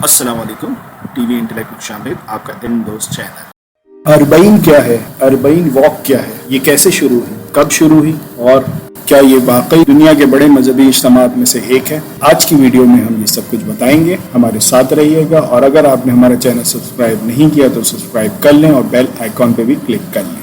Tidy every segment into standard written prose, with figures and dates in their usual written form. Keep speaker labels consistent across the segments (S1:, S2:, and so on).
S1: अस्सलाम वालेकुम, TV intellect में शामिल आपका इन दोस्त चैनल। अरबईन क्या है, अरबईन वॉक क्या है, ये कैसे शुरू हुई, कब शुरू हुई और क्या ये वाकई दुनिया के बड़े मजहबी इज्तिमात में से एक है। आज की वीडियो में हम ये सब कुछ बताएंगे, हमारे साथ रहिएगा। और अगर आपने हमारा चैनल सब्सक्राइब नहीं किया तो सब्सक्राइब कर लें और बेल आइकॉन पे भी क्लिक कर लें।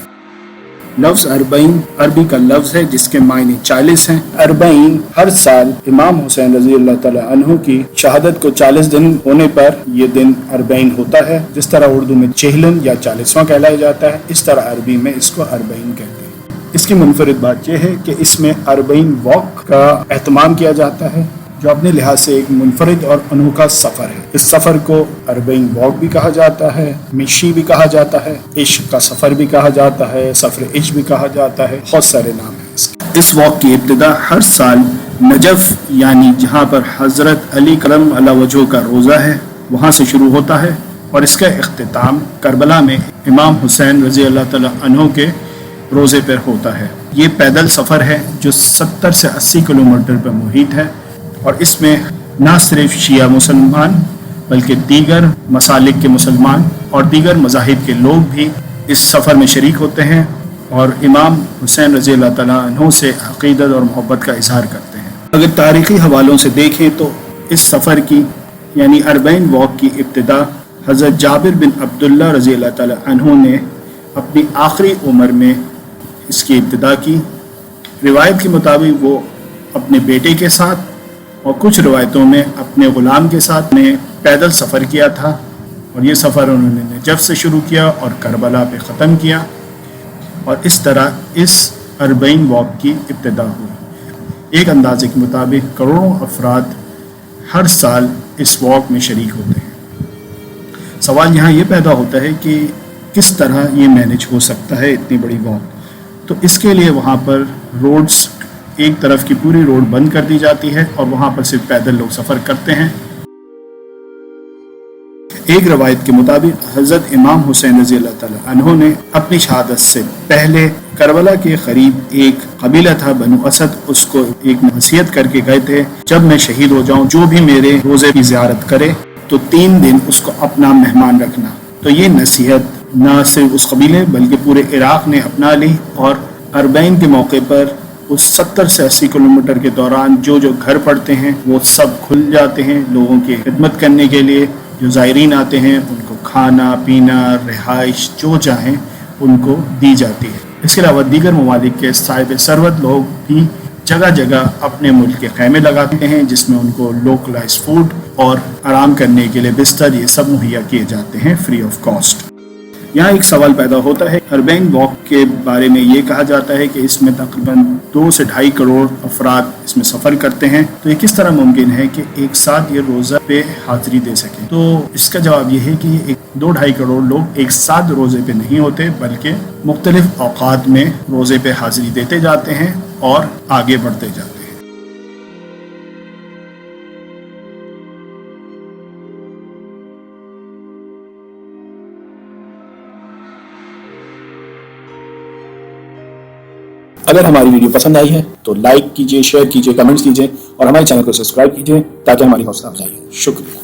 S1: लफ्ज़ अरबईन अरबी का लफ्ज़ है जिसके मायने 40 हैं। अरबईन हर साल इमाम हुसैन रज़ी अल्लाह ताला अन्हु की शहादत को 40 दिन होने पर ये दिन अरबईन होता है। जिस तरह उर्दू में चेहलन या 40वां कहलाया जाता है, इस तरह अरबी में इसको अरबईन कहते हैं। इसकी मुनफरिद बात यह है कि इसमें अरबईन वॉक का एहतमाम किया जाता है, जो अपने लिहाज से एक मुनफरिद और अनोखा सफ़र है। इस सफ़र को अरबईन वॉक भी कहा जाता है, मिशी भी कहा जाता है, इश्क का सफ़र भी कहा जाता है, सफ़र इश्क भी कहा जाता है, बहुत सारे नाम हैं इसके। इस वॉक की इब्तिदा हर साल नजफ यानी जहाँ पर हज़रत अली करम अला वजह का रोज़ा है वहाँ से शुरू होता है और इसका इख्तिताम करबला में इमाम हुसैन रज़ी अल्लाह तआला अन्हु के रोज़े पर होता है। ये पैदल सफ़र है जो 70 से 80 किलोमीटर पर मुहित है और इसमें न सिर्फ शिया मुसलमान बल्कि दीगर मसालिक के मुसलमान और दीगर मज़ाहिब के लोग भी इस सफ़र में शरीक होते हैं और इमाम हुसैन रज़ी अल्लाह तआला अन्हु से अक़ीदत और मोहब्बत का इजहार करते हैं। अगर तारीख़ी हवालों से देखें तो इस सफ़र की यानी अरबईन वॉक की इब्तिदा हज़रत जाबिर बिन अब्दुल्ला रज़ी अल्लाह तआला अन्हु ने अपनी आखिरी उम्र में इसकी इब्तिदा की। रिवायत के मुताबिक वो अपने बेटे के साथ और कुछ रवायतों में अपने ग़ुलाम के साथ ने पैदल सफ़र किया था और ये सफ़र उन्होंने नजफ़ से शुरू किया और करबला पे ख़त्म किया और इस तरह इस अरबईन वॉक की इब्तिदा हुई। एक अंदाजे के मुताबिक करोड़ों अफराद हर साल इस वॉक में शरीक होते हैं। सवाल यहाँ ये पैदा होता है कि किस तरह ये मैनेज हो सकता है इतनी बड़ी वॉक। तो इसके लिए वहाँ पर रोड्स, एक तरफ की पूरी रोड बंद कर दी जाती है और वहाँ पर सिर्फ पैदल लोग सफ़र करते हैं। एक रवायत के मुताबिक हज़रत इमाम हुसैन रज़ी अल्लाह तआला अन्हु ने अपनी शहादत से पहले करबला के करीब एक कबीला था बनु असद, उसको एक नसीहत करके गए थे, जब मैं शहीद हो जाऊं जो भी मेरे रोज़े की ज़ियारत करे तो 3 दिन उसको अपना मेहमान रखना। तो ये नसीहत न सिर्फ उस कबीले बल्कि पूरे इराक़ ने अपना ली और अरबईन के मौके पर उस 70 से 80 किलोमीटर के दौरान जो जो घर पड़ते हैं वो सब खुल जाते हैं लोगों की खिदमत करने के लिए। जो ज़ायरीन आते हैं उनको खाना पीना रिहाइश जो चाहें उनको दी जाती है। इसके अलावा दीगर ममालिक के साहिब सरवत लोग भी जगह जगह अपने मुल्क के खैमे लगाते हैं जिसमें उनको लोकलाइज फूड और आराम करने के लिए बिस्तर ये सब मुहैया किए जाते हैं फ्री ऑफ कॉस्ट। यहाँ एक सवाल पैदा होता है, अरबईन वॉक के बारे में ये कहा जाता है कि इसमें तकरीबन 2 से 2.5 करोड़ अफराद इसमें सफ़र करते हैं। तो ये किस तरह मुमकिन है कि एक साथ ये रोज़ा पे हाज़िरी दे सकें? तो इसका जवाब ये है कि 2-2.5 करोड़ लोग एक साथ रोज़े पे नहीं होते बल्कि मुख्तलिफ औक़ात में रोज़े पे हाज़िरी देते जाते हैं और आगे बढ़ते जाते हैं।
S2: अगर हमारी वीडियो पसंद आई है तो लाइक कीजिए, शेयर कीजिए, कमेंट्स कीजिए और हमारे चैनल को सब्सक्राइब कीजिए ताकि हमारी हौसला अफजाई हो। शुक्रिया।